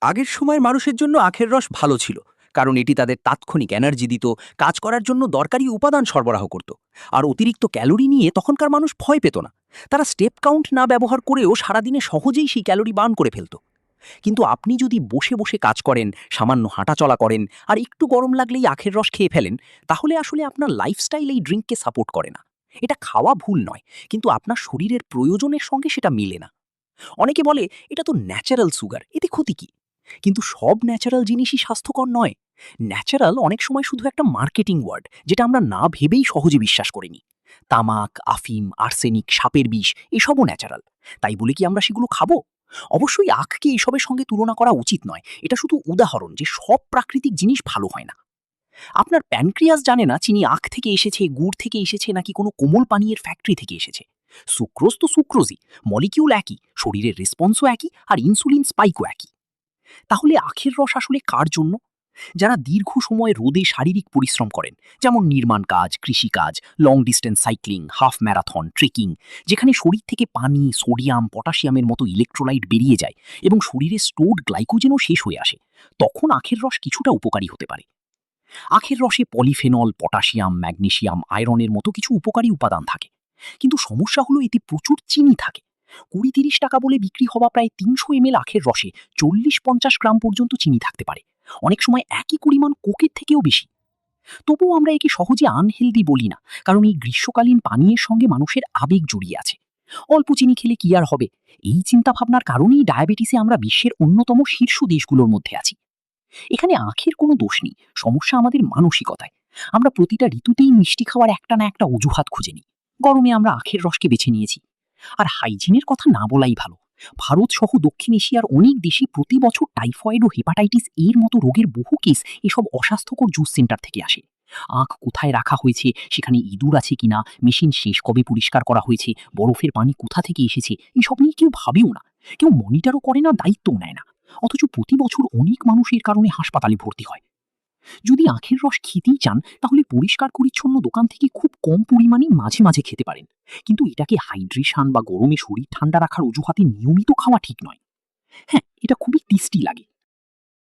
আগের সময়ের মানুষের জন্য আখের রস ভালো ছিল, কারণ এটি তাদের তাৎক্ষণিক এনার্জি দিত, কাজ করার জন্য দরকারি উপাদান সরবরাহ করত। আর অতিরিক্ত ক্যালোরি নিয়ে তখনকার মানুষ ভয় পেত না। তারা স্টেপ কাউন্ট না ব্যবহার করেও সারাদিনে সহজেই সেই ক্যালোরি বার্ন করে ফেলত। কিন্তু আপনি যদি বসে বসে কাজ করেন, সামান্য হাঁটাচলা করেন, আর একটু গরম লাগলেই আখের রস খেয়ে ফেলেন, তাহলে আসলে আপনার লাইফস্টাইল এই ড্রিঙ্ককে সাপোর্ট করে না। এটা খাওয়া ভুল নয়, কিন্তু আপনার শরীরের প্রয়োজনের সঙ্গে সেটা মেলে না। অনেকে বলে এটা তো ন্যাচারাল সুগার, এতে ক্ষতি কি? কিন্তু সব ন্যাচারাল জিনিসই স্বাস্থ্যকর নয়। ন্যাচারাল অনেক সময় শুধু একটা মার্কেটিং ওয়ার্ড, যেটা আমরা না ভেবেই সহজে বিশ্বাস করে নিই। তামাক, আফিম, আর্সেনিক, সাপের বিষ এসবও ন্যাচারাল। তাই বলে কি আমরা সেগুলো খাবো? অবশ্যই আখকে এসবের সঙ্গে তুলনা করা উচিত নয়। এটা শুধু উদাহরণ যে সব প্রাকৃতিক জিনিস ভালো হয় না। আপনার প্যানক্রিয়াস জানে না চিনি আখ থেকে এসেছে, গুড় থেকে এসেছে, নাকি কোনো কোমল পানীয়ের ফ্যাক্টরি থেকে এসেছে। সুক্রোজ তো সুক্রোজই, মলিকিউল একই, শরীরের রেসপন্সও একই, আর ইনসুলিন স্পাইকও একই। তাহলে আখের রস আসলে কার জন্য? যারা দীর্ঘ সময় রোদে শারীরিক পরিশ্রম করেন, যেমন নির্মাণ কাজ, কৃষিকাজ, long distance cycling, half marathon, trekking, যেখানে শরীর থেকে পানি, সোডিয়াম, পটাশিয়ামের মতো ইলেকট্রোলাইট বেরিয়ে যায় এবং শরীরে স্টোরড গ্লাইকোজেনও শেষ হয়ে আসে, তখন আখের রস কিছুটা উপকারী হতে পারে। আখের রসে পলিফেনল, পটাশিয়াম, ম্যাগনেসিয়াম, আয়রনের মতো কিছু উপকারী উপাদান থাকে। কিন্তু সমস্যা হলো এতে প্রচুর চিনি থাকে। 20-30 টাকা বলে বিক্রি হওয়া প্রায় 300 ml আখের রসে 40-50 গ্রাম পর্যন্ত চিনি থাকতে পারে। অনেক সময় একই পরিমাণ কোকের থেকেও বেশি। তবুও আমরা একে সহজে আনহেলদি বলি না, কারণ এই গ্রীষ্মকালীন পানীয়ের সঙ্গে মানুষের আবেগ জড়িয়ে আছে। অল্প চিনি খেলে কি আর হবে, এই চিন্তাভাবনার কারণেই ডায়াবেটিসে আমরা বিশ্বের অন্যতম শীর্ষ দেশগুলোর মধ্যে আছি। এখানে আখের কোনো দোষ নেই, সমস্যা আমাদের মানসিকতায়। আমরা প্রতিটা ঋতুতেই মিষ্টি খাওয়ার একটা না একটা অজুহাত খুঁজে নিই। গরমে আমরা আখের রসকে বেছে নিয়েছি। আর হাইজিনের কথা না বলাই ভালো। ভারত সহ দক্ষিণ এশিয়ার অনেক দেশে প্রতি বছর টাইফয়েড ও হেপাটাইটিস এর মতো রোগের বহু কেস এসব অস্বাস্থ্যকর জুস সেন্টার থেকে আসে। আখ কোথায় রাখা হয়েছে, সেখানে ইঁদুর আছে কিনা, মেশিন শেষ কবে পরিষ্কার করা হয়েছে, বরফের পানি কোথা থেকে এসেছে, এসব নিয়ে কেউ ভাবেও না। কেউ মনিটরও করে না, দায়িত্বও নেয় না। অথচ প্রতি বছর অনেক মানুষ এর কারণে হাসপাতালে ভর্তি হয়। যদি আখের রস খেতেই চান, তাহলে পরিষ্কার পরিচ্ছন্ন দোকান থেকে খুব কম পরিমাণে মাঝে মাঝে খেতে পারেন। কিন্তু এটাকে হাইড্রেশন বা গরমে শরীর ঠান্ডা রাখার অজুহাতে নিয়মিত খাওয়া ঠিক নয়। হ্যাঁ, এটা খুবই টেস্টি লাগে,